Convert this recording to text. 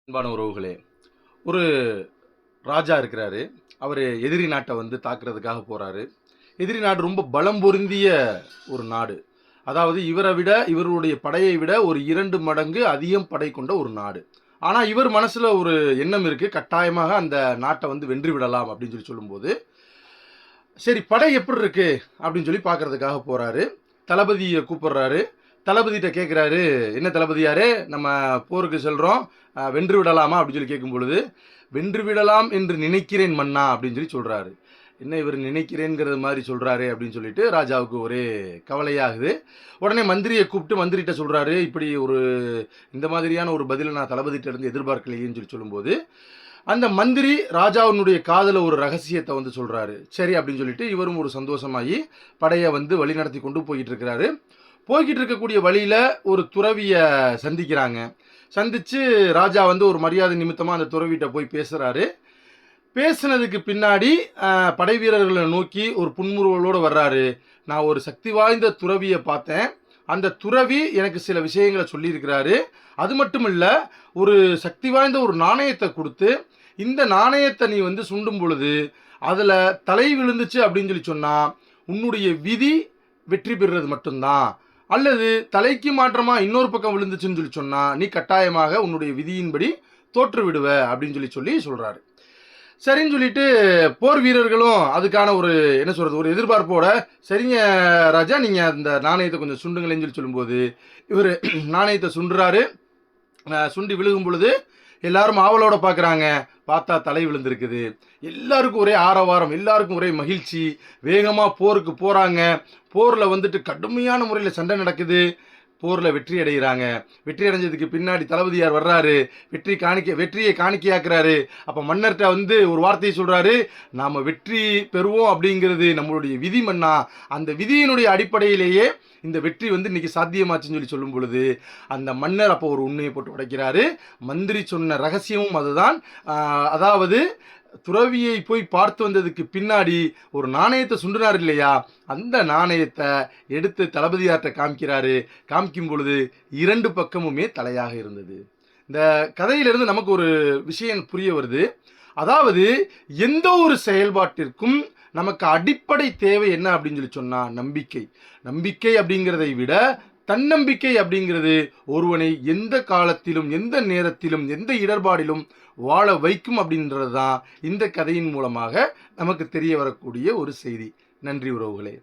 அன்பான உறவுகளே, ஒரு ராஜா இருக்கிறாரு. அவரு எதிரி நாட்ட தாக்குறதுக்காக போறாரு. எதிரி நாடு ரொம்ப பலம் பொருந்திய ஒரு நாடு. அதாவது இவருடைய படையை விட ஒரு 2 மடங்கு அதிகம் படை கொண்ட ஒரு நாடு. ஆனா, இவர் மனசுல ஒரு எண்ணம் இருக்கு. கட்டாயமாக அந்த நாட்ட வென்று விடலாம் அப்படின்னு சொல்லும்போது, சரி படை எப்படி இருக்கு அப்படின்னு பார்க்கறதுக்காக போறாரு. தளபதிய கூப்பிடுறாரு. தளபதிட்ட கேட்கிறாரு, "என்ன தளபதியாரே, நம்ம போருக்கு செல்றோம். வென்று விடலாமா?" அப்படின்னு கேட்கும் பொழுது, "வென்று விடலாம் என்று நினைக்கிறேன் மன்னா" அப்படின்னு சொல்றாரு. என்ன இவர் நினைக்கிறேன்ங்கிறது மாதிரி சொல்றாரு அப்படின்னு சொல்லிட்டு ராஜாவுக்கு ஒரே கவலையாகுது. உடனே மந்திரியை கூப்பிட்டு மந்திரிட்ட சொல்றாரு, "இப்படி இந்த மாதிரியான ஒரு பதிலை நான் தளபதிட்ட இருந்து எதிர்பார்க்கலையேன்னு சொல்லும்போது, அந்த மந்திரி ராஜாவினுடைய காதுல ஒரு ரகசியத்தை சொல்றாரு. சரி அப்படின்னு சொல்லிட்டு இவரும் ஒரு சந்தோஷமாயி படையை வழிநடத்தி கொண்டு போயிட்டு இருக்கிறாரு. போய்கிட்டு இருக்கக்கூடிய வழியில ஒரு துறவிய சந்திக்கிறாங்க. சந்திச்சு ராஜா ஒரு மரியாதை நிமித்தமா அந்த துறவிட்ட போய் பேசுறாரு. பேசுனதுக்கு பின்னாடி படை வீரர்களை நோக்கி ஒரு புன்முறுவலோட வர்றாரு. "நான் ஒரு சக்தி வாய்ந்த துறவிய பார்த்தேன். அந்த துறவி எனக்கு சில விஷயங்களை சொல்லியிருக்கிறாரு. அது மட்டும் இல்ல, ஒரு சக்தி வாய்ந்த ஒரு நாணயத்தை கொடுத்து, இந்த நாணயத்தை நீ சுண்டும் பொழுது அதுல தலை விழுந்துச்சு அப்படின்னு சொன்னா உன்னுடைய விதி வெற்றி பெறுறது மட்டும்தான். அல்லது தலைக்கு மாற்றமா இன்னொரு பக்கம் விழுந்துச்சுன்னு சொன்னா நீ கட்டாயமாக உன்னுடைய விதியின்படி தோற்று விடுவ அப்படின்னு சொல்றாரு. சரின்னு சொல்லிட்டு போர் வீரர்களும் அதுக்கான ஒரு எதிர்பார்ப்போட, "சரிங்க ராஜா, நீங்க அந்த நாணயத்தை கொஞ்சம் சுண்டுங்களேன்னு சொல்லும்போது இவர் நாணயத்தை சுண்டுறாரு. சுண்டி விழுகும் பொழுது எல்லாரும் ஆவலோட பார்க்குறாங்க. பார்த்தா தலை விழுந்திருக்குது. எல்லாருக்கும் ஒரே ஆரவாரம், எல்லாருக்கும் ஒரே மகிழ்ச்சி. வேகமாக போருக்கு போகிறாங்க. போரில் கடுமையான முறையில் சண்டை நடக்குது. போரில் வெற்றி அடைகிறாங்க. வெற்றி அடைஞ்சதுக்கு பின்னாடி தளபதியார் வர்றாரு. வெற்றியை காணிக்கையாக்குறாரு. அப்போ மன்னர்கிட்ட ஒரு வார்த்தையை சொல்கிறாரு, "நாம் வெற்றி பெறுவோம் அப்படிங்கிறது நம்மளுடைய விதி மன்னா. அந்த விதியினுடைய அடிப்படையிலேயே இந்த வெற்றி இன்னைக்கு சாத்தியமாச்சுன்னு சொல்லும் பொழுது அந்த மன்னர் அப்போ ஒரு உண்மையை போட்டு உடைக்கிறாரு. மந்திரி சொன்ன ரகசியமும் அதுதான். அதாவது துறவியை போய் பார்த்து வந்ததுக்கு பின்னாடி ஒரு நாணயத்தை சுண்டினார் இல்லையா, அந்த நாணயத்தை எடுத்து தளபதியார்ட்ட காமிக்கிறாரு. காமிக்கும் பொழுது 2 பக்கமுமே தலையாக இருந்தது. இந்த கதையிலிருந்து நமக்கு ஒரு விஷயம் புரிய வருது. அதாவது எந்த ஒரு செயல்பாட்டிற்கும் நமக்கு அடிப்படை தேவை என்ன அப்படின்னு சொன்னா நம்பிக்கை. நம்பிக்கை அப்படிங்கிறதை விட தன்னம்பிக்கை அப்படிங்கிறது ஒருவனை எந்த காலத்திலும், எந்த நேரத்திலும், எந்த இடர்பாடிலும் வாழ வைக்கும் அப்படின்றது தான் இந்த கதையின் மூலமாக நமக்கு தெரிய வரக்கூடிய ஒரு செய்தி. நன்றி உறவுகளே.